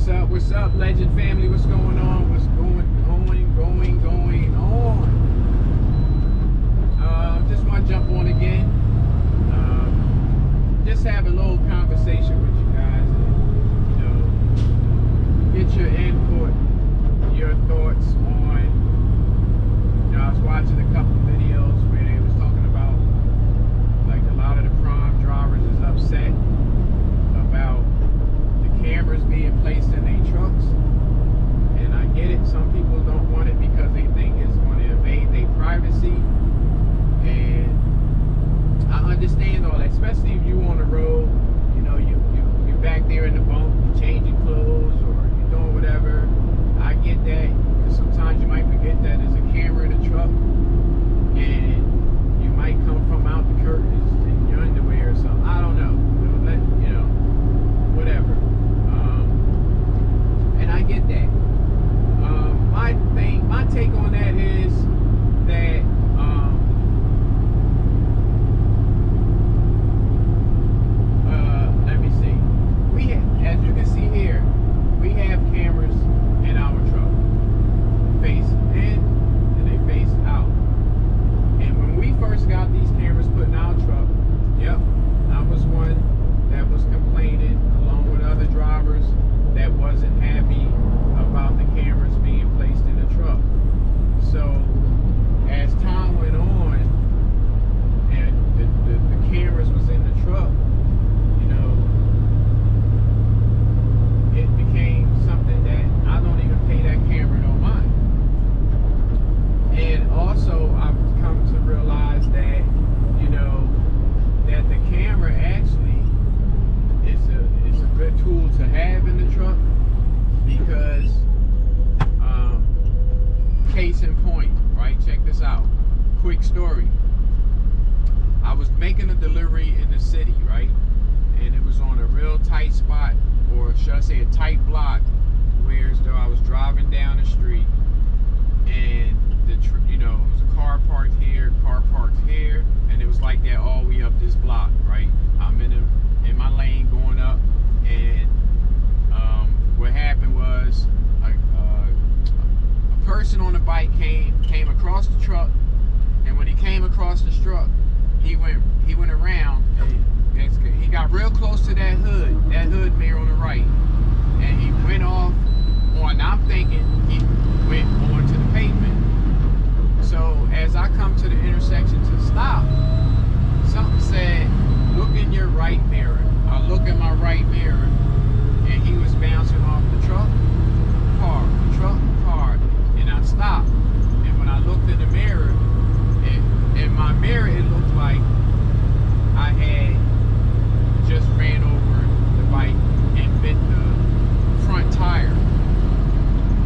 What's up, Legend family? What's going on? What's going on? Just want to jump on again. Just have a little conversation with you guys, and, get your input, your thoughts on. I was watching a couple of videos where they was talking about, like, a lot of the prime drivers is upset about the cameras being placed in their trucks, and I get it. Some people don't want it because they think it's going to invade their privacy, and I understand all that, especially if you on the road. You back there in the bunk, you changing clothes or you doing whatever. I get that, because sometimes you might forget that there's a camera in the truck, and you might come from out the curtains in your underwear or something. I don't know. Whatever. And I get that. My take on that is that let me see. As you can see here, we have cameras in our truck, face in and they face out. And when we first got these cameras put in our truck, yep, I was one that was complaining, along with other drivers that wasn't happy about the cameras being placed in the truck. So as time went on and the cameras was in the truck, it became something that I don't even pay that camera no mind. And also I've come to realize that, that the camera actually is a good tool to have in the truck, because case in point, right? Check this out. Quick story. I was making a delivery in the city, right? And it was on a real tight spot, or should I say a tight block, where as though I was driving down the street, and it was a car parked here, and it was like that all the way up this block, right? I'm in my lane going up, and what happened was a person on the bike came across the truck, and when he came across the truck, he went around, and he got real close to that hood mirror on the right, and he went off on, I'm thinking he went onto the pavement. So as I come to the intersection to stop, something said, look in your right mirror. I look in my right mirror, and he was bouncing off the truck, car, and I stopped. And when I looked in the mirror, in my mirror, it looked like I had just ran over the bike and bit the front tire.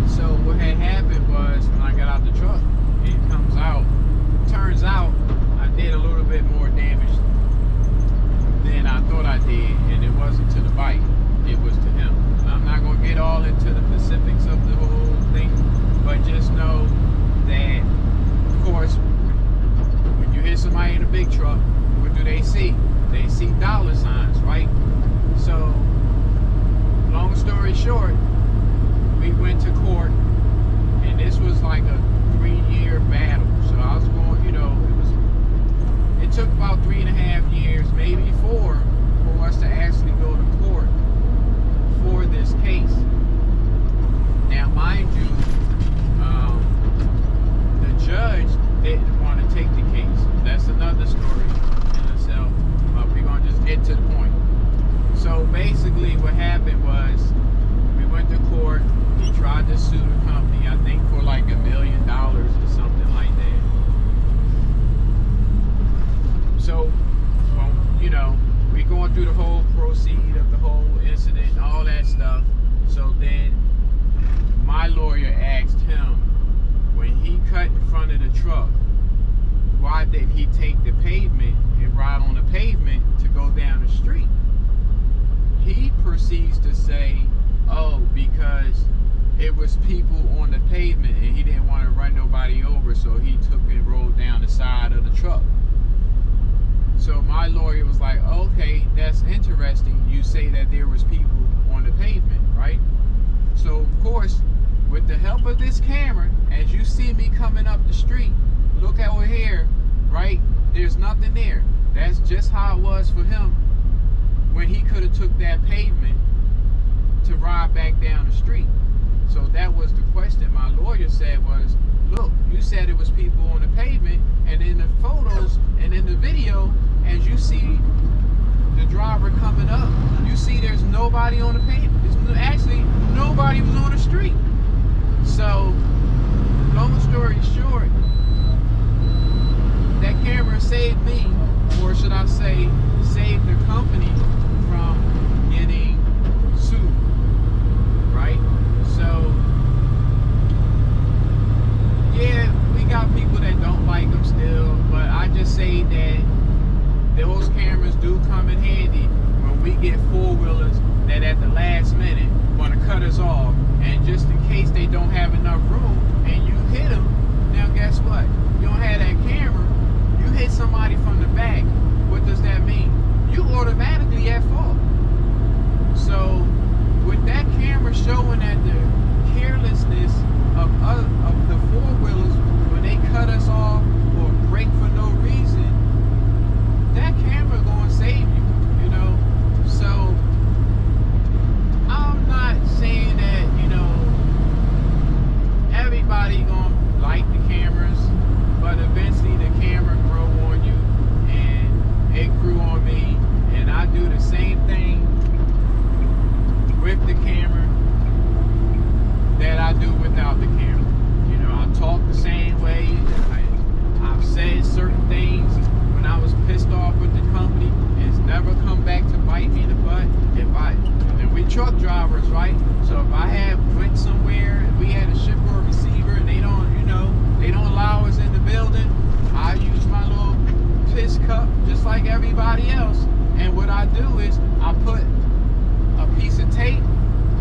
So what had happened was, when I got out the truck, turns out I did a little bit more damage than I thought I did, and it wasn't to the bike, it was to him. I'm not going to get all into the specifics of the whole thing, but just know that, of course, when you hit somebody in a big truck, what do they see? They see dollar signs, right? So, long story short, we went to court, and this was like a 3-year battle. So I was going, it took about 3.5 years, maybe 4, for us to actually go to court for this case. Now, mind you, the judge didn't want to take the case. That's another story in itself, but we're going to just get to the point. So basically what happened was, we went to court. He tried to sue the company, I think for like $1 million or something like that. So, well, we going through the whole proceed of the whole incident and all that stuff. So then my lawyer asked him, when he cut in front of the truck, why didn't he take the pavement and ride on the pavement to go down the street? He proceeds to say, oh, because it was people on the pavement and he didn't want to run nobody over, so he took and rolled down the side of the truck. So my lawyer was like, okay, that's interesting. You say that there was people on the pavement, right? the help of this camera, as you see me coming up the street, look over here, right? There's nothing there. That's just how it was for him when he could have took that pavement to ride back down the street. So that was the question my lawyer said was, look, you said it was people on the pavement, and in the photos and in the video, as you see the driver coming up, you see there's nobody on the pavement. Actually, nobody was on the street. So, long story short, that camera saved me, or should I say, saved the company from getting sued, right? So, yeah, we got people that don't like them still, but I just say that those cameras do come in handy when we get four-wheelers that at the last minute want to cut us off, and just in case they don't have enough room and you hit them, now guess what? You don't have that camera, you hit somebody from the back, what does that mean? You automatically at fault. So with that camera showing that the carelessness of the four-wheelers when they cut us off or brake for no reason, that camera gonna save you, you know? So I'm not saying that, you know, everybody gonna like the cameras, but eventually the camera grow on you, and it grew on me, and I do the same thing with the camera that I do without the camera. You know, I talk the same way. I've said certain things when I was pissed off with the company. It's never come back to bite me in the butt. And we truck drivers, right? So if I went somewhere and we had a shipper or receiver and they don't allow us in the building, I use my little piss cup just like everybody else. And what I do is I put a piece of tape,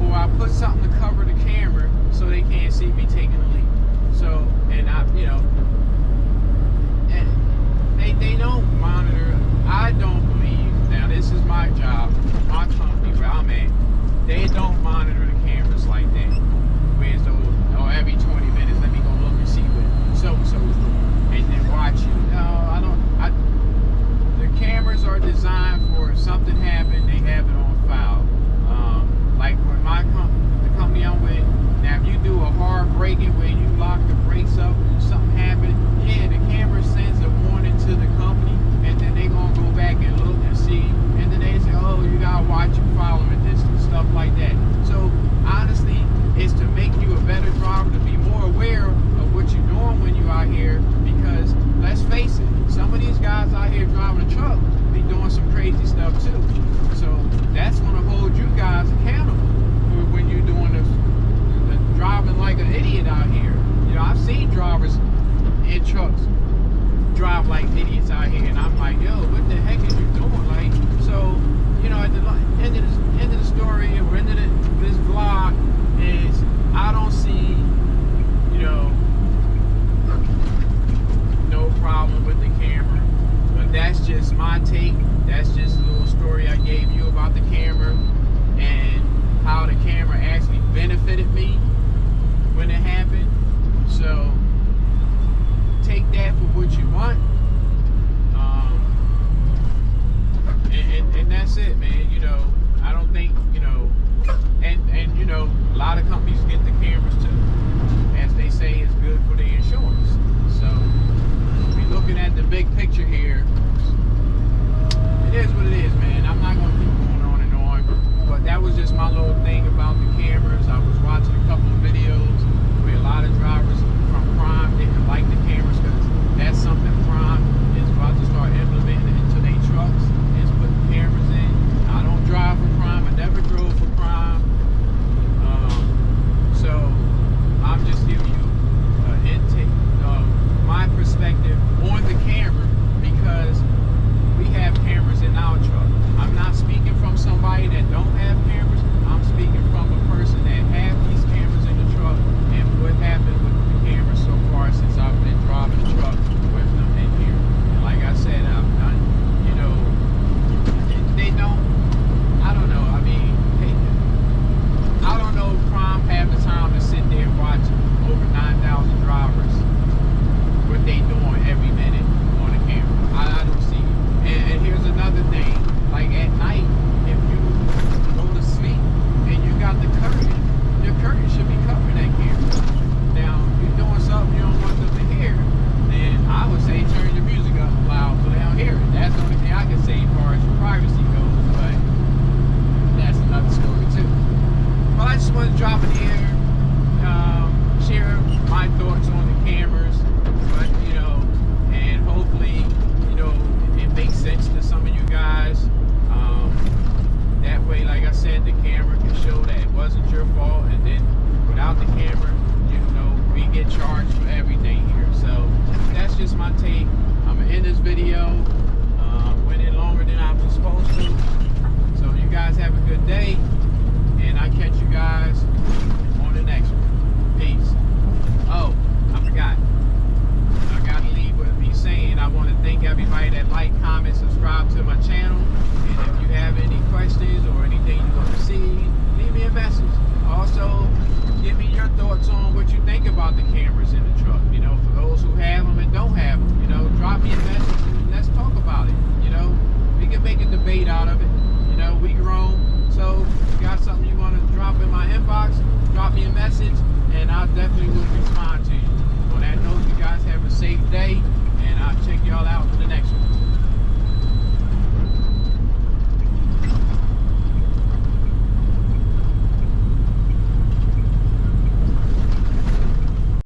or I put something to cover the camera so they can't see me taking a leak. So, and and they don't monitor. I don't believe, now this is my job, my company where I'm at, they don't monitor the cameras like that. Whereas every 20 minutes, let me go look and see what so-and-so's doing, and then watch you. No, the cameras are designed for if something happened, they have it on file. Like when the company I'm with, now if you do a hard braking where you lock the brakes up and something happened, yeah, the camera sends a warning to the company, and then they gonna go back and look and see, and then they say, oh, you gotta watch you following this and stuff like that. So honestly, it's to make you a better driver, to be more aware of what you're doing when you're out here, because let's face it, some of these guys out here driving a truck be doing some crazy stuff too. So that's gonna hold you guys accountable for when you're doing the driving like an idiot out here. You know, I've seen drivers in trucks drive like idiots out here, and I'm like, yo, what the heck is you doing? Like, so, you know, at the end of the story, or end of this vlog, is I don't see, you know, no problem with the camera, but that's just my take. That's just a little story I gave you about the camera and how the camera actually benefited me when it happened. So take that for what you want, and that's it, man. You know, I don't think, you know, and you know, a lot of companies get the cameras too, as they say it's good for the insurance. So we're looking at the big picture here. It is what it is, man. I'm not gonna keep going on and on, but that was just my little thing about the cameras. I was watching a couple of videos where a lot of drivers from Prime didn't like the cameras, because that's something Prime is about to start implementing into their trucks, is putting cameras in. I don't drive for Prime. I never drove for Prime. So I'm just giving you an intake of my perspective on the camera, because we have cameras in our truck. I'm not speaking from somebody that don't have cameras. I'm speaking from a person that have these cameras in the out the camera. You know, we get charged for everything here. So that's just my take. I'm gonna end this video. Went in longer than I was supposed to. So you guys have a good day.